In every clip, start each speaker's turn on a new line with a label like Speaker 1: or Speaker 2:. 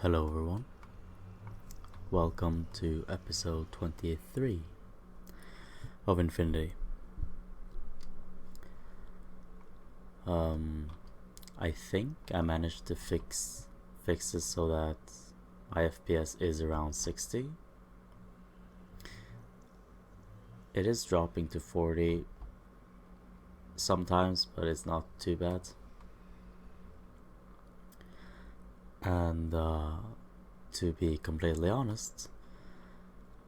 Speaker 1: Hello everyone, welcome to episode 23 of Infinity. I think I managed to fix this so that my FPS is around 60. It is dropping to 40 sometimes, but it's not too bad. And to be completely honest,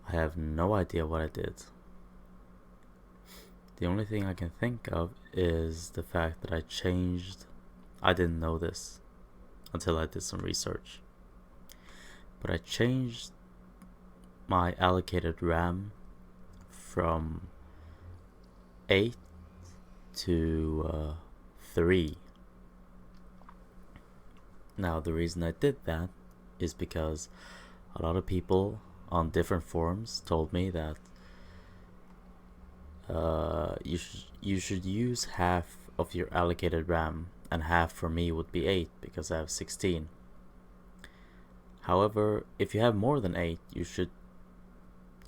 Speaker 1: I have no idea what I did. The only thing I can think of is the fact that I didn't know this until I did some research, but I changed my allocated RAM from 8 to 3. Now the reason I did that is because a lot of people on different forums told me that you should use half of your allocated RAM, and half for me would be 8 because I have 16. However, if you have more than 8, you should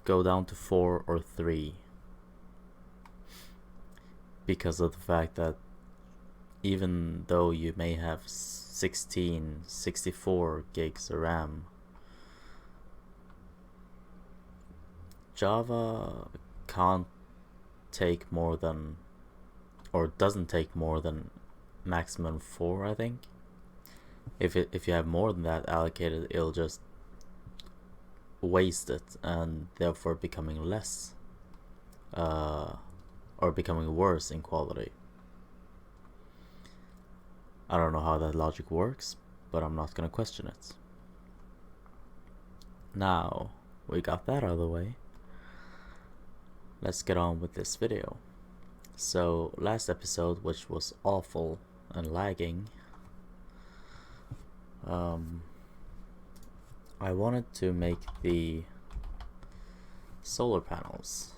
Speaker 1: go down to 4 or 3, because of the fact that even though you may have 64 gigs of RAM, Java can't take more than, or doesn't take more than maximum 4, I think. If you have more than that allocated, it'll just waste it, and therefore becoming less or becoming worse in quality. I don't know how that logic works, but I'm not gonna question it. Now we got that out of the way, let's get on with this video. So last episode, which was awful and lagging, I wanted to make the solar panels.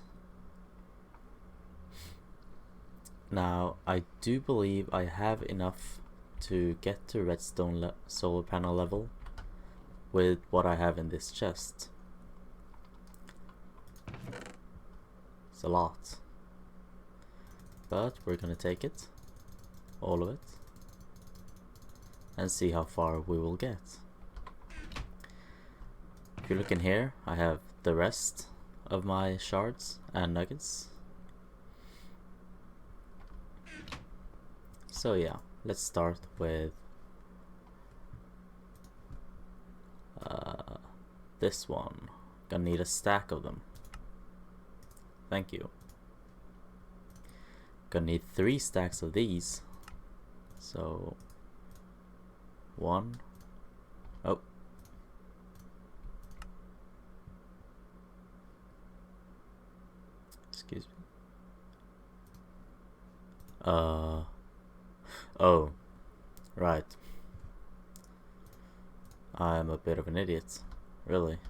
Speaker 1: Now I do believe I have enough to get to redstone solar panel level with what I have in this chest. It's a lot, but we're gonna take it, all of it, and see how far we will get. If you look in here, I have the rest of my shards and nuggets. So yeah, let's start with this one. Gonna need a stack of them. Thank you. Gonna need 3 stacks of these. So 1. Oh. Excuse me. Oh. Right. I'm a bit of an idiot. Really.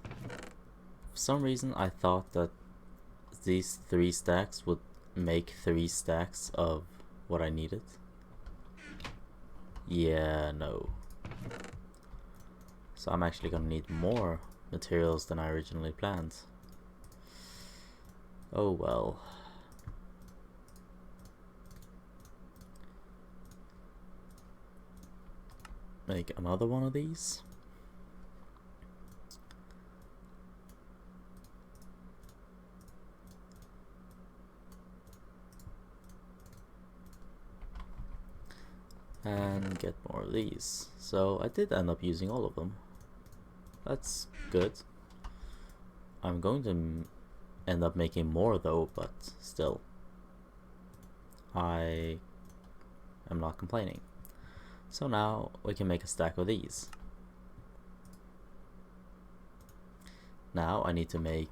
Speaker 1: For some reason I thought that these 3 stacks would make 3 stacks of what I needed. Yeah, no. So I'm actually gonna need more materials than I originally planned. Oh well. Make another one of these. And get more of these. So I did end up using all of them. That's good. I'm going to end up making more though, but still, I am not complaining. So now we can make a stack of these. Now I need to make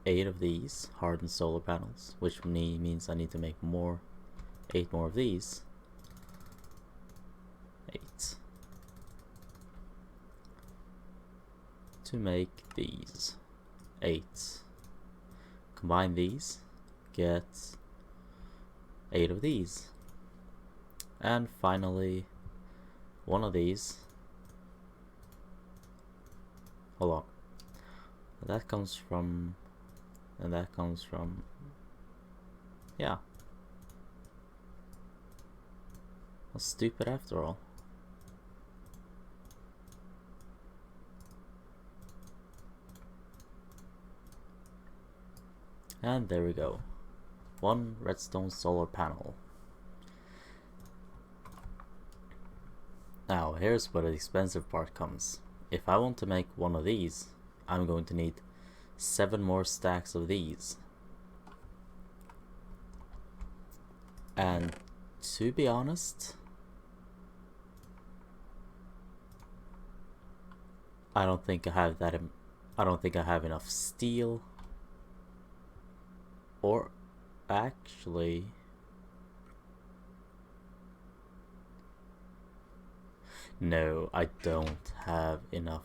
Speaker 1: 8 of these hardened solar panels, which means I need to make 8 more of these. 8 to make these 8. Combine these, get 8 of these. And finally one of these. Hold on. That comes from, and that comes from, yeah. That's stupid after all. And there we go. One redstone solar panel. Now here's where the expensive part comes. If I want to make one of these, I'm going to need 7 more stacks of these. And to be honest, I don't think I have that. I don't think I have enough steel. Or actually, no, I don't have enough.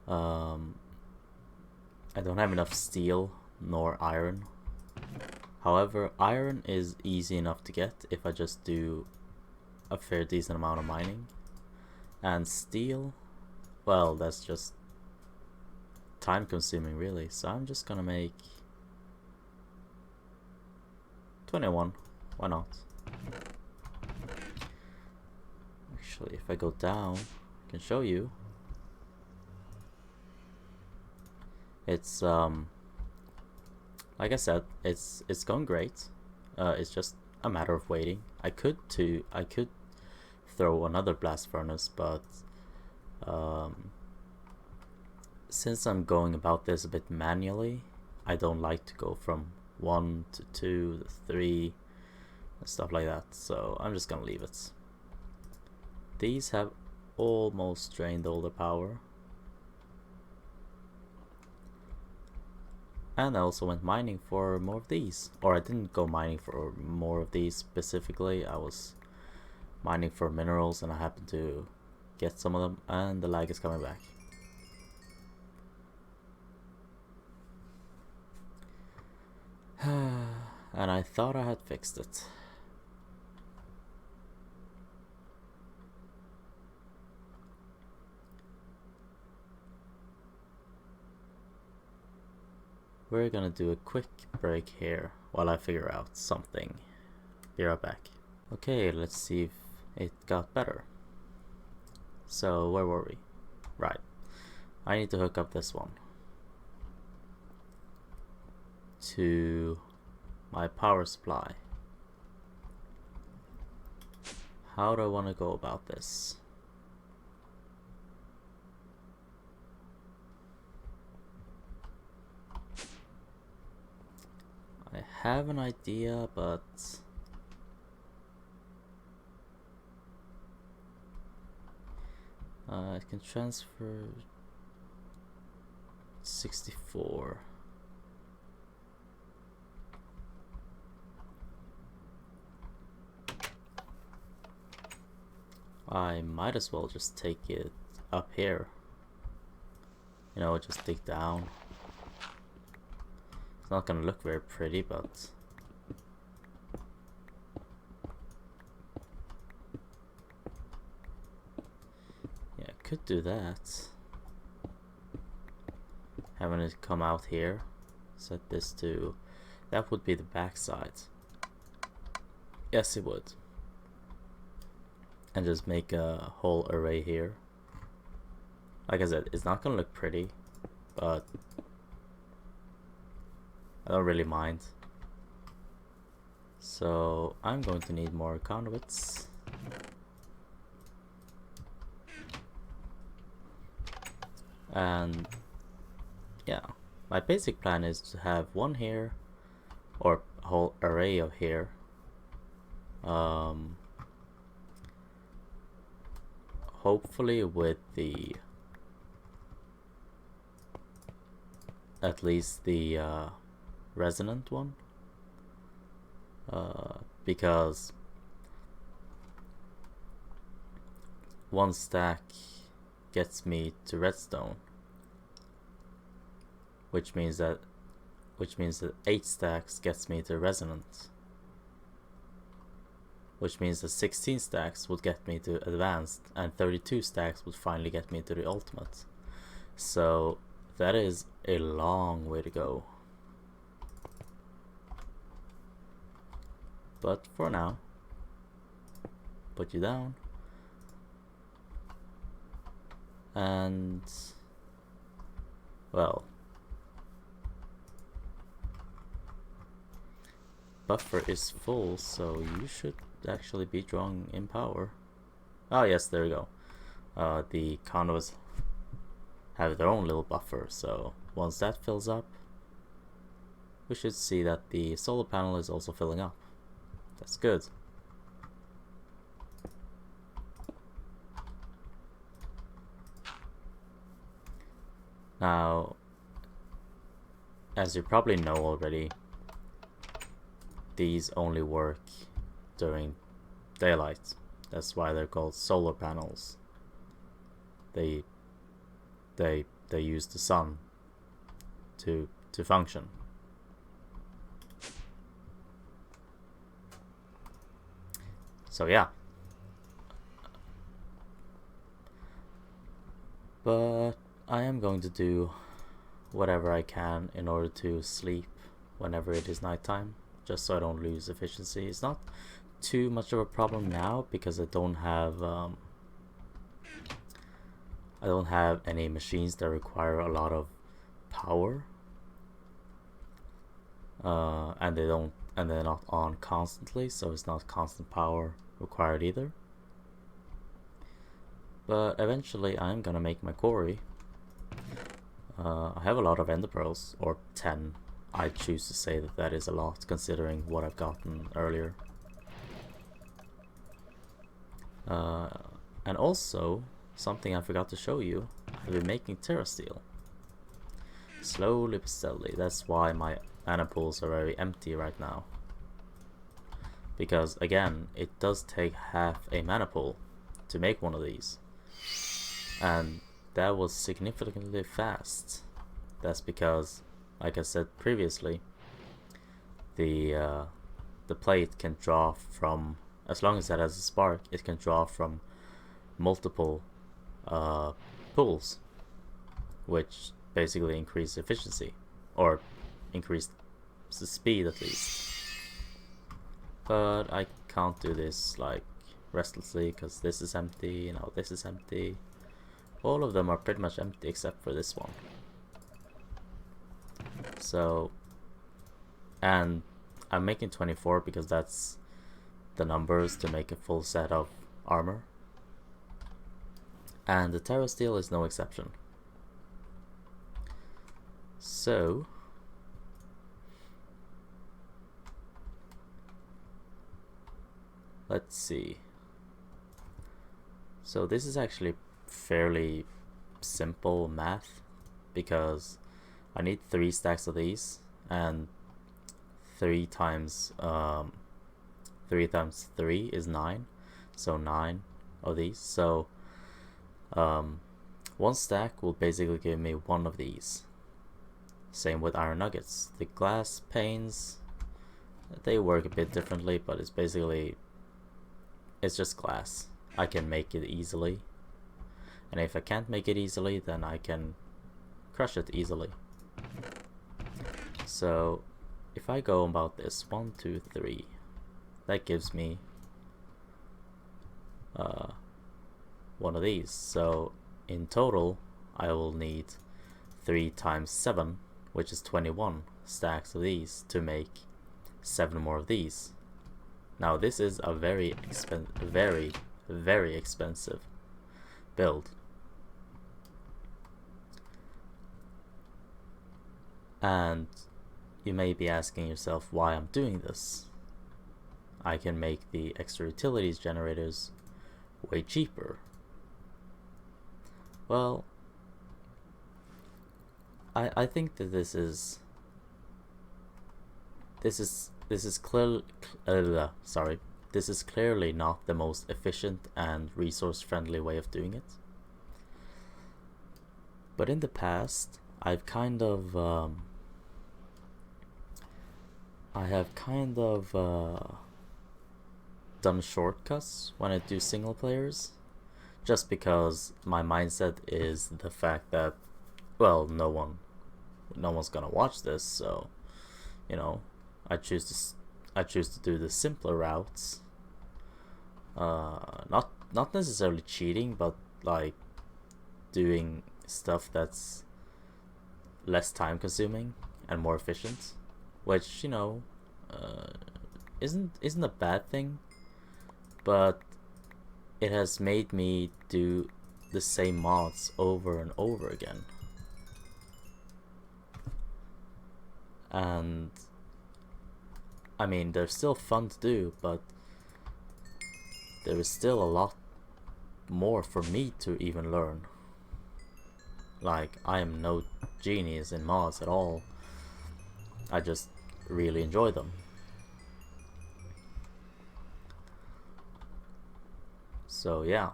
Speaker 1: I don't have enough steel nor iron. However, iron is easy enough to get if I just do a fair decent amount of mining. And steel, well, that's just time consuming really, so I'm just gonna make 21. Why not? Actually, if I go down, I can show you. It's like I said, it's going great. It's just a matter of waiting. I could throw another blast furnace, but since I'm going about this a bit manually, I don't like to go from 1 to 2 to 3 and stuff like that, so I'm just gonna leave it. These have almost drained all the power. And I also went mining for more of these. Or I didn't go mining for more of these specifically, I was mining for minerals and I happened to get some of them, and the lag is coming back. And I thought I had fixed it. We're gonna do a quick break here while I figure out something. Be right back. Okay, let's see if it got better. So where were we? Right. I need to hook up this one to my power supply. How do I want to go about this? I have an idea, but I can transfer 64. I might as well just take it up here. You know, just dig down. It's not gonna look very pretty, but yeah, I could do that. Having it come out here. Set this to, that would be the back side. Yes, it would. And just make a whole array here. Like I said, it's not gonna look pretty, but I don't really mind. So I'm going to need more conduits. And yeah, my basic plan is to have one here, or a whole array of here. Hopefully with the at least the resonant one, because one stack gets me to redstone, which means that 8 stacks gets me to resonant. which means that 16 stacks would get me to advanced, and 32 stacks would finally get me to the ultimate. So that is a long way to go. But for now, put you down. And well, buffer is full, so you should actually be drawing in power. Oh yes, there we go. The conduits have their own little buffer, so once that fills up, we should see that the solar panel is also filling up. That's good. Now, as you probably know already, these only work during daylight. That's why they're called solar panels. They use the sun to function. So yeah. But I am going to do whatever I can in order to sleep whenever it is nighttime, just so I don't lose efficiency. It's not too much of a problem now because I don't have any machines that require a lot of power, and they're not on constantly, so it's not constant power required either. But eventually I'm gonna make my quarry. I have a lot of ender pearls, or 10. I choose to say that is a lot considering what I've gotten earlier. And also, something I forgot to show you, I've been making TerraSteel. Slowly but steadily. That's why my mana pools are very empty right now. Because again, it does take half a mana pool to make one of these. And that was significantly fast. That's because, like I said previously, the plate can draw from, as long as it has a spark, it can draw from multiple pools, which basically increase efficiency, or increase the speed at least. But I can't do this like restlessly because this is empty, you know, this is empty. All of them are pretty much empty except for this one. So, and I'm making 24 because that's the numbers to make a full set of armor. And the TerraSteel is no exception. So, let's see. So this is actually fairly simple math because I need 3 stacks of these, and 3 times 3 is 9, so 9 of these. So 1 stack will basically give me 1 of these. Same with iron nuggets. The glass panes, they work a bit differently, but it's just glass. I can make it easily, and if I can't make it easily, then I can crush it easily. So if I go about this 1, 2, 3, that gives me 1 of these. So in total I will need 3 times 7, which is 21 stacks of these to make 7 more of these. Now this is a very expensive build. And you may be asking yourself why I'm doing this. I can make the extra utilities generators way cheaper. Well, I think that this is clearly not the most efficient and resource friendly way of doing it. But in the past, I've kind of dumb shortcuts when I do single players, just because my mindset is the fact that, well, no one's gonna watch this, so you know, I choose to do the simpler routes. Not necessarily cheating, but like doing stuff that's less time consuming and more efficient, which, you know, isn't a bad thing, but it has made me do the same mods over and over again. And I mean, they're still fun to do, but there is still a lot more for me to even learn. Like, I am no genius in mods at all. I just really enjoy them. So yeah.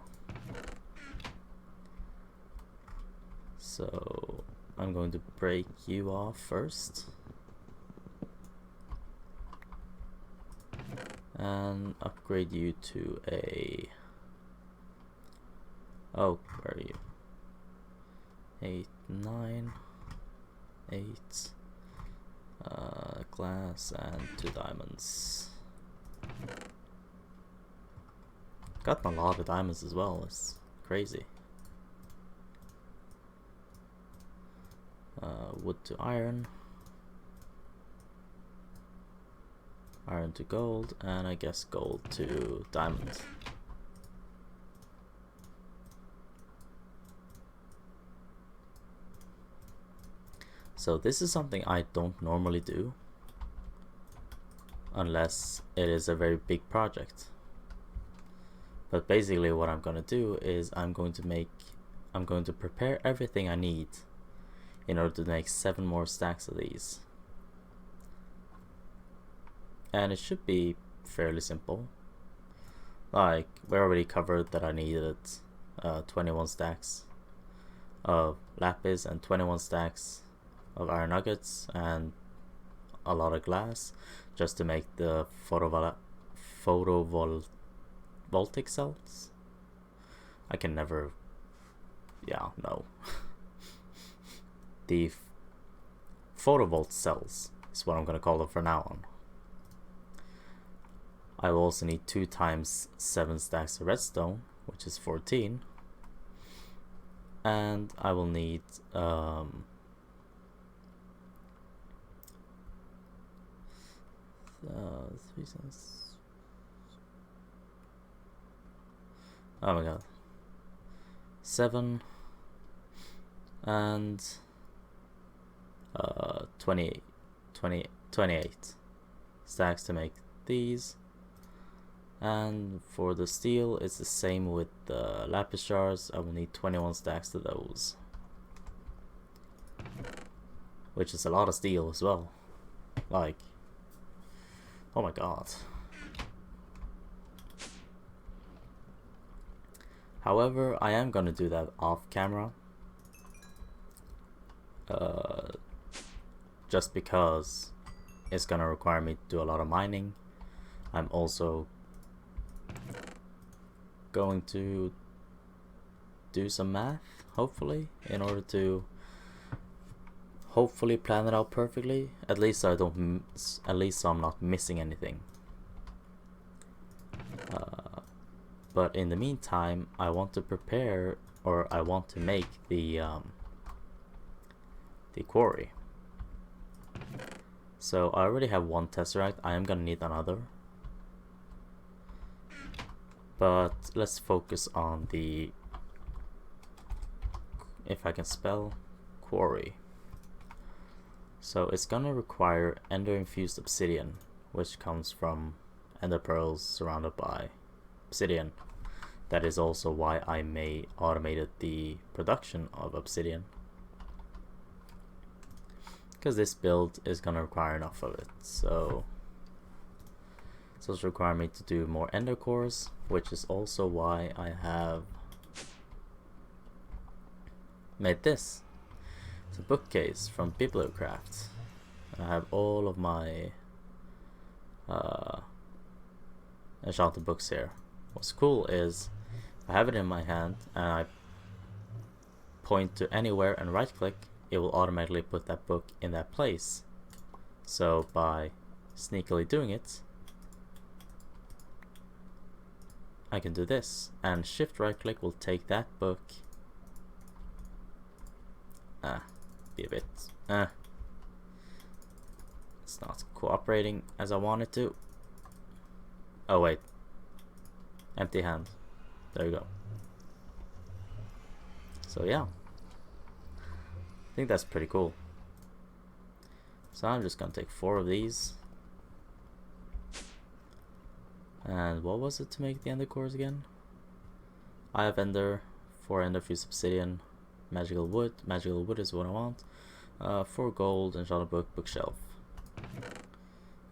Speaker 1: So I'm going to break you off first. And upgrade you to a... Oh, where are you? 8, 9, 8, glass and 2 diamonds. Gotten a lot of diamonds as well, it's crazy. Wood to iron. Iron to gold, and I guess gold to diamond. So this is something I don't normally do unless it is a very big project. But basically what I'm gonna do is I'm going to prepare everything I need in order to make 7 more stacks of these. And it should be fairly simple. Like, we already covered that I needed 21 stacks of lapis and 21 stacks of iron nuggets and a lot of glass just to make the photovoltaic cells. I can never... Yeah, no. The photovolt cells is what I'm gonna call them for now on. I will also need 2 times 7 stacks of redstone, which is 14. And I will need 3 cents. Oh my god. 7 and 28 stacks to make these. And for the steel, it's the same with the lapis jars. I will need 21 stacks of those, which is a lot of steel as well. Like, oh my god. However, I am gonna do that off camera, just because it's gonna require me to do a lot of mining. I'm also going to do some math, hopefully, in order to hopefully plan it out perfectly. At least so I'm not missing anything. But in the meantime, I want to prepare, or I want to make the quarry. So I already have 1 tesseract. I am gonna need another. But let's focus on the, if I can spell, quarry. So it's gonna require ender infused obsidian, which comes from ender pearls surrounded by obsidian. That is also why I automated the production of obsidian, because this build is gonna require enough of it. So it's requiring me to do more ender cores, which is also why I have made this. It's a bookcase from Bibliocraft. I have all of my enchanted books here. What's cool is if I have it in my hand and I point to anywhere and right click, it will automatically put that book in that place. So by sneakily doing it, I can do this, and shift right click will take that book. Be a bit it's not cooperating as I want it to. Oh wait, empty hand. There you go. So yeah, I think that's pretty cool. So I'm just gonna take 4 of these. And what was it to make the ender cores again? I have ender, 4 ender, fused obsidian, magical wood. Magical wood is what I want. 4 gold, enchanted book, bookshelf.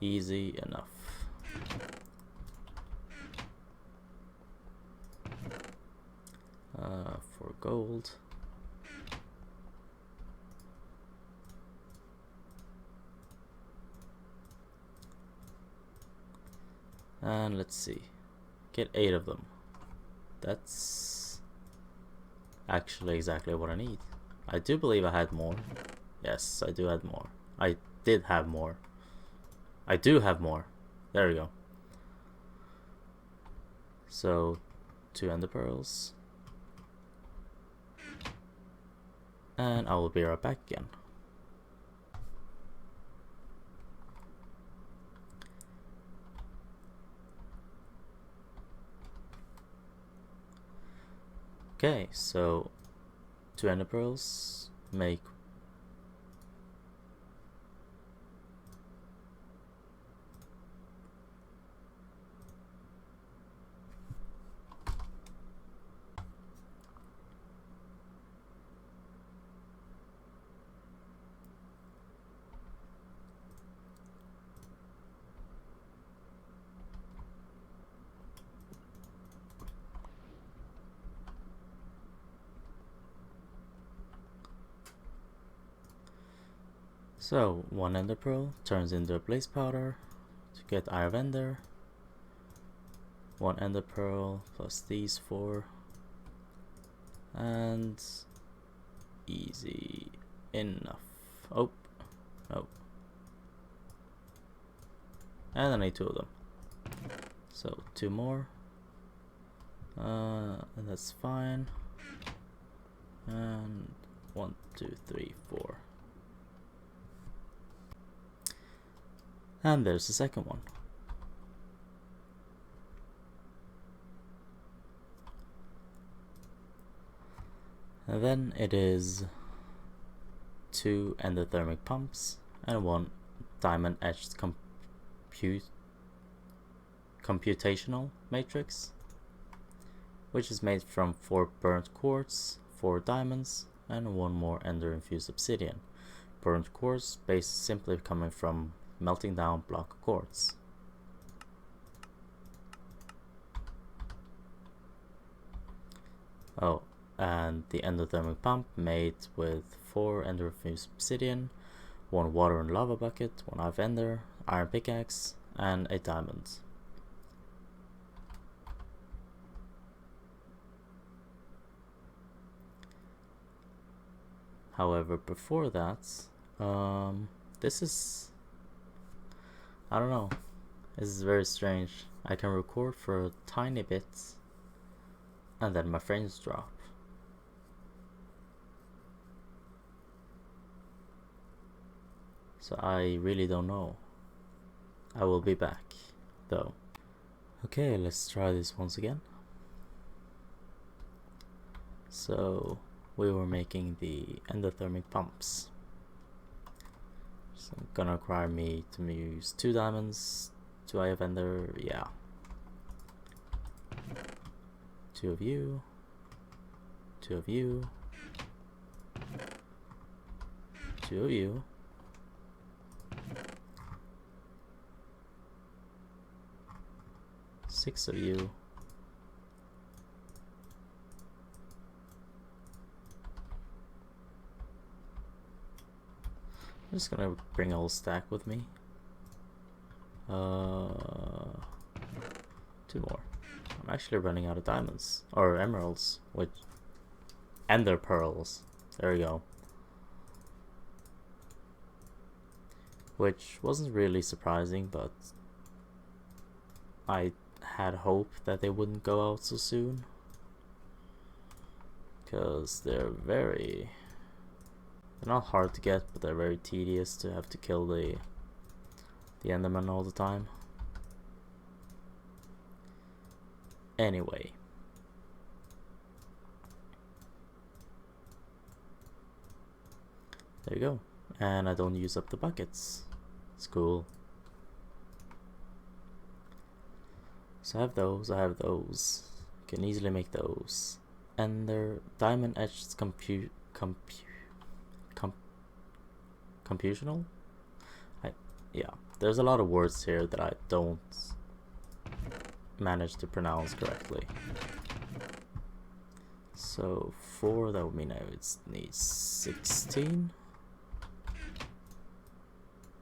Speaker 1: Easy enough. For gold. And let's see. Get 8 of them. That's actually exactly what I need. I do believe I had more. Yes, I do have more. I did have more. I do have more. There we go. So 2 ender pearls. And I will be right back again. Okay, so 2 ender pearls make so 1 ender pearl turns into a blaze powder to get Eye of Ender. 1 ender pearl plus these 4, and easy enough. Oh, no. And I need 2 of them. So 2 more. And that's fine. And 1, 2, 3, 4. And there's the second one. And then it is 2 endothermic pumps and 1 diamond etched computational matrix, which is made from 4 burnt quartz, 4 diamonds, and 1 more ender infused obsidian. Burnt quartz base simply coming from melting down block of quartz. Oh, and the endothermic pump made with 4 ender infused obsidian, 1 water and lava bucket, 1 eye of ender, iron pickaxe, and a diamond. However, before that, this is, I don't know, this is very strange. I can record for a tiny bit and then my frames drop. So I really don't know. I will be back though. Okay, let's try this once again. So we were making the endothermic pumps. So gonna require me to use 2 diamonds, 2 eye of ender, yeah. 2 of you, 2 of you, 2 of you, 6 of you, I'm just gonna bring a whole stack with me. 2 2 more. I'm actually running out of diamonds. Or emeralds. Which... Ender pearls. There we go. Which wasn't really surprising, but... I had hope that they wouldn't go out so soon. Because they're not hard to get, but they're very tedious to have to kill the Enderman all the time. Anyway. There you go. And I don't use up the buckets. It's cool. So I have those. Can easily make those. And they're diamond etched computational? Yeah, there's a lot of words here that I don't manage to pronounce correctly. So 4, that would mean I would need 16.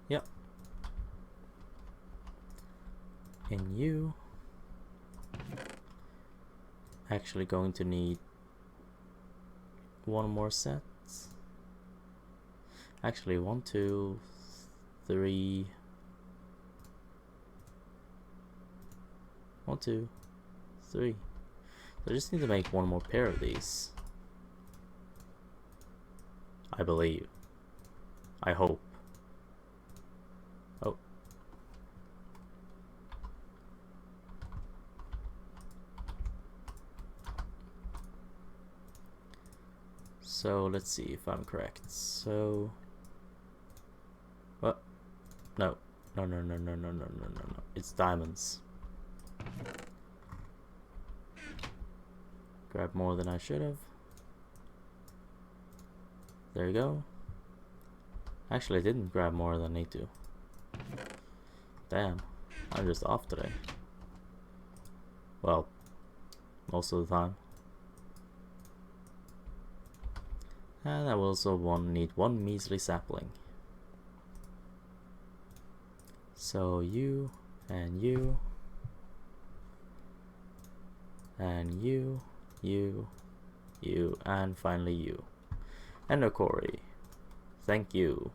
Speaker 1: Yep. And you actually going to need 1 more set. Actually 1, 2, 3. 1, 2, 3. So I just need to make 1 more pair of these. I believe. I hope. Oh. So let's see if I'm correct. So what? No. No. It's diamonds. Grab more than I should have. There you go. Actually, I didn't grab more than I need to. Damn, I'm just off today. Well, most of the time. And I will also need 1 measly sapling. So you, and you, and you, and finally you. Ender Quarry. Thank you.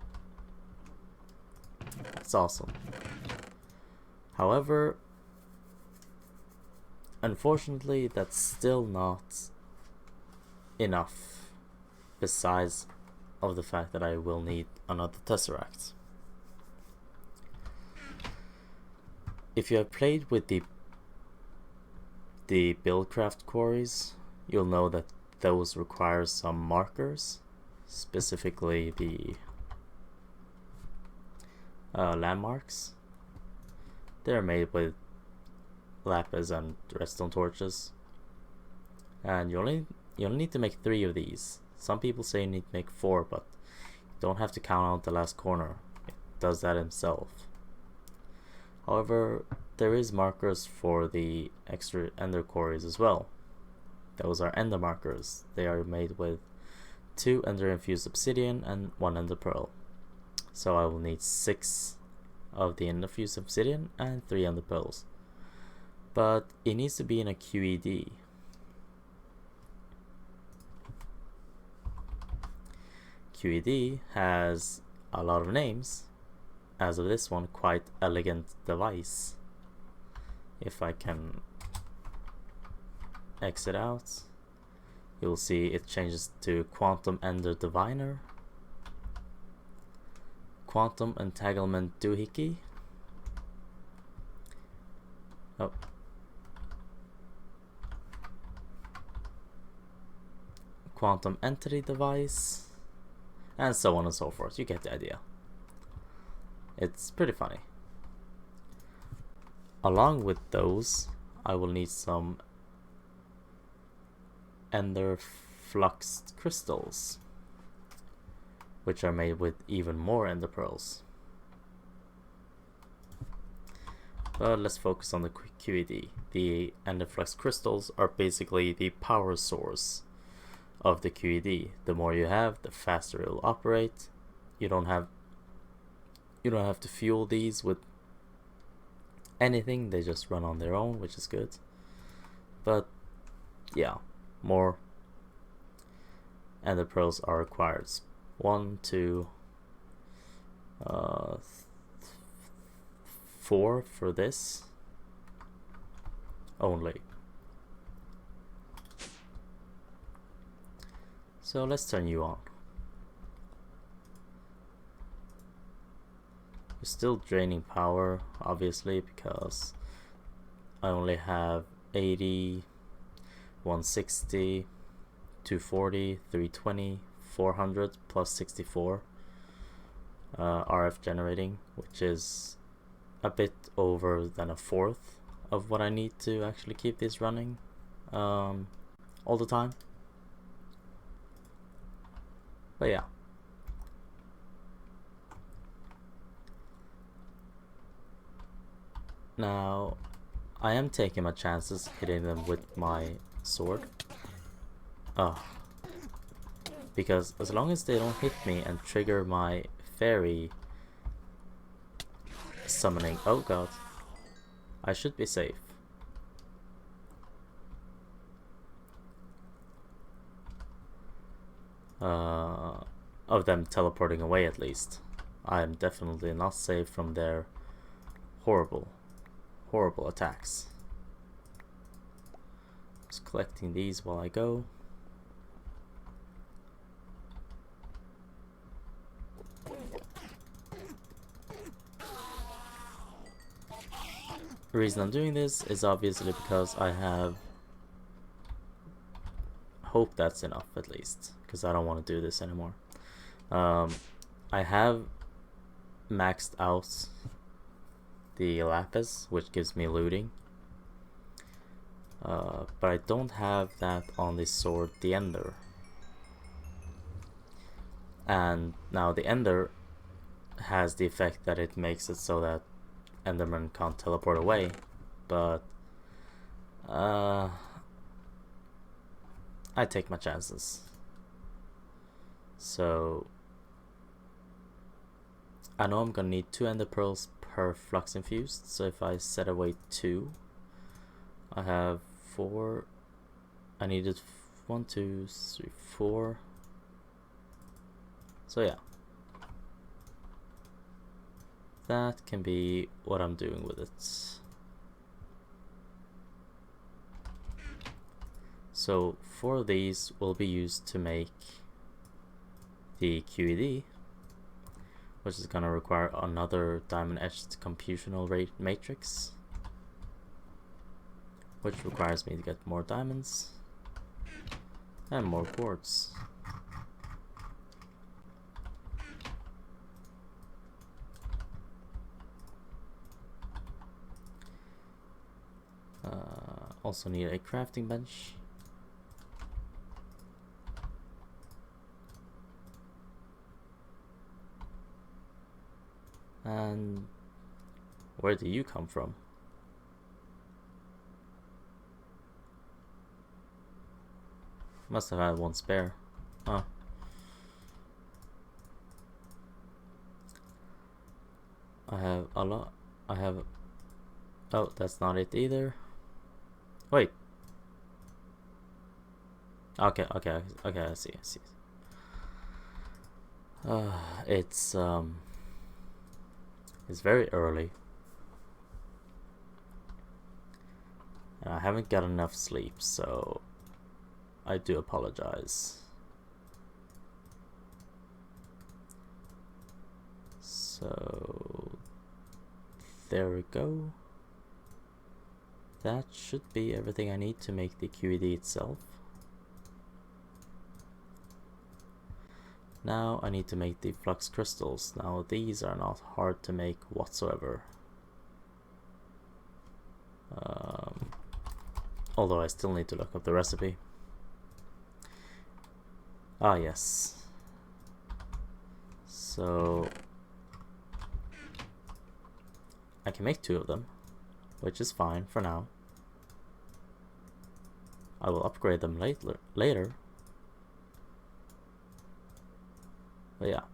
Speaker 1: That's awesome. However, unfortunately, that's still not enough, besides of the fact that I will need another Tesseract. If you have played with the Buildcraft quarries, you'll know that those require some markers, specifically the landmarks. They're made with lapis and redstone torches, and you only need to make 3 of these. Some people say you need to make 4, but you don't have to count out the last corner. It does that himself. However, there is markers for the extra ender quarries as well. Those are ender markers. They are made with 2 ender infused obsidian and 1 ender pearl. So I will need 6 of the ender infused obsidian and 3 ender pearls. But it needs to be in a QED. QED has a lot of names. As of this one, quite elegant device. If I can exit out, you'll see it changes to Quantum Ender Diviner, Quantum Entanglement Doohickey, Quantum Entity Device, and so on and so forth. You get the idea. It's pretty funny. Along with those, I will need some ender fluxed crystals, which are made with even more ender pearls. But let's focus on the QED. The ender flux crystals are basically the power source of the QED. The more you have, the faster it will operate. You don't have to fuel these with anything, they just run on their own, which is good. But yeah, more ender pearls are required. 1, 2, 4 for this only. So let's turn you on. We're still draining power, obviously, because I only have 80, 160, 240, 320, 400 plus 64 RF generating, which is a bit over than a fourth of what I need to actually keep this running all the time. But yeah. Now, I am taking my chances hitting them with my sword. Because as long as they don't hit me and trigger my fairy summoning, oh god, I should be safe. Of them teleporting away at least. I am definitely not safe from their horrible attacks. Just collecting these while I go. The reason I'm doing this is obviously because I have hope that's enough, at least, because I don't want to do this anymore. I have maxed out the lapis, which gives me looting, but I don't have that on the sword, the ender. And now the ender has the effect that it makes it so that enderman can't teleport away, but I take my chances. So I know I'm gonna need 2 ender pearls per flux infused, so if I set away 2, I have 4. I needed 1, 2, 3, 4. So yeah, that can be what I'm doing with it. So 4 of these will be used to make the QED, which is gonna require another diamond etched computational rate matrix, which requires me to get more diamonds and more quartz. Also need a crafting bench. And where do you come from? Must have had 1 spare. Huh. I have a lot. I have... Oh, that's not it either. Wait. Okay, I see. It's very early, and I haven't got enough sleep, so I do apologize. So there we go. That should be everything I need to make the QED itself. Now I need to make the flux crystals. Now these are not hard to make whatsoever. Although I still need to look up the recipe. Ah yes. So I can make 2 of them, which is fine for now. I will upgrade them later. But yeah.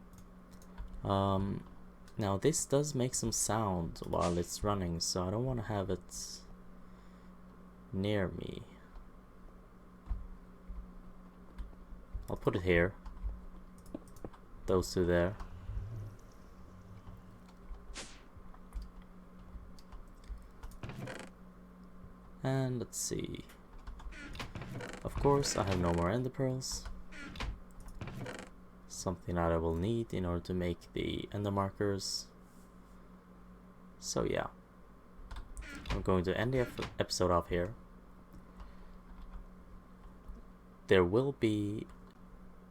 Speaker 1: Now this does make some sound while it's running, so I don't want to have it near me. I'll put it here. Those two there. And let's see. Of course, I have no more ender pearls. Something that I will need in order to make the ender markers. So yeah. I'm going to end the episode off here. There will be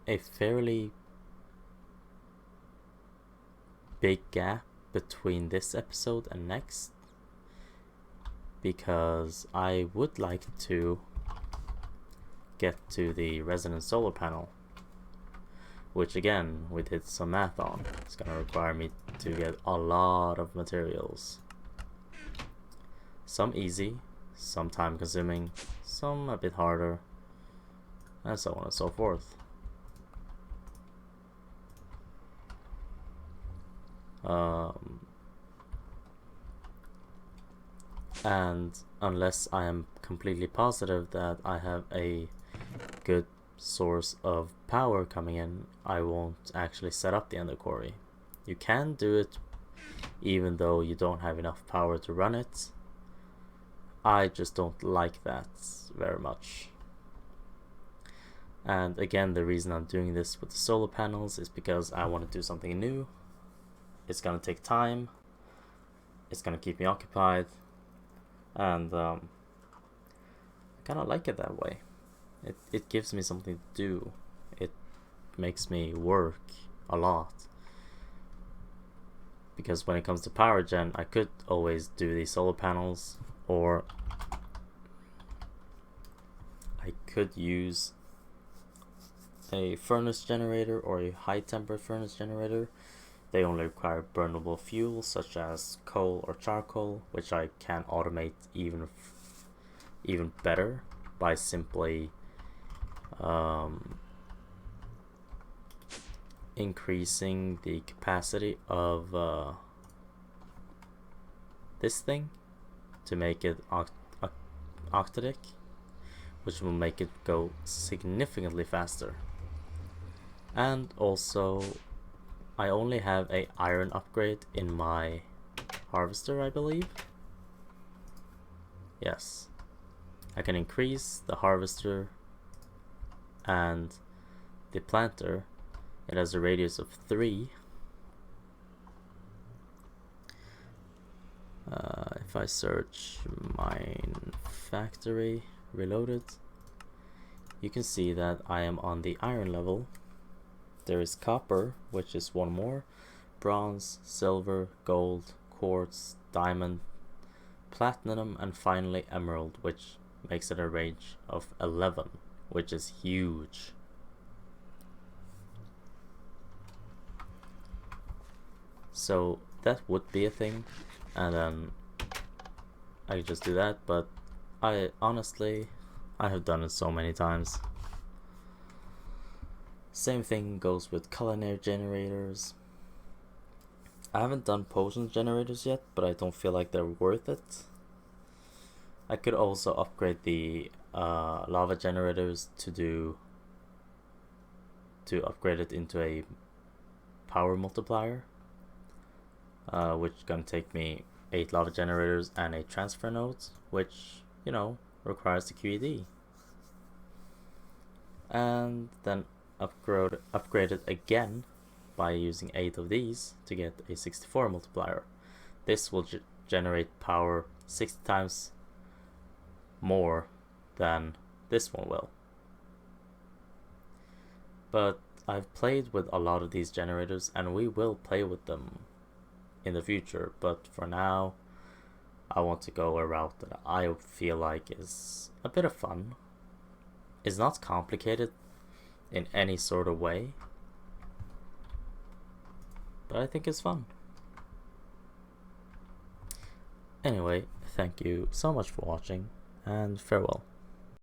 Speaker 1: a fairly big gap between this episode and next, because I would like to get to the resonant solar panel, which again we did some math on. It's gonna require me to get a lot of materials, some easy, some time consuming, some a bit harder, and so on and so forth. And unless I am completely positive that I have a good source of power coming in, I won't actually set up the ender quarry. You can do it even though you don't have enough power to run it. I just don't like that very much. And again, the reason I'm doing this with the solar panels is because I want to do something new. It's gonna take time, it's gonna keep me occupied, and I kinda like it that way. It gives me something to do. It makes me work a lot. Because when it comes to power gen, I could always do these solar panels, or I could use a furnace generator or a high temperature furnace generator. They only require burnable fuel such as coal or charcoal, which I can automate even better by simply increasing the capacity of this thing to make it octadic, which will make it go significantly faster. And also, I only have a iron upgrade in my harvester, I believe. Yes. I can increase the harvester and the planter. It has a radius of 3. If I search mine factory reloaded, you can see that I am on the iron level. There is copper, which is 1 more, bronze, silver, gold, quartz, diamond, platinum, and finally emerald, which makes it a range of 11, which is huge. So that would be a thing, and then I could just do that, but I honestly have done it so many times. Same thing goes with culinary generators. I haven't done potion generators yet, but I don't feel like they're worth it. I could also upgrade the lava generators to upgrade it into a power multiplier, which is gonna take me 8 lava generators and a transfer node, which, you know, requires the QED. And then upgrade it again by using 8 of these to get a 64 multiplier. This will generate power 60 times more than this one will. But I've played with a lot of these generators, and we will play with them in the future, but for now I want to go a route that I feel like is a bit of fun. It's not complicated in any sort of way, but I think it's fun. Anyway, thank you so much for watching, and farewell.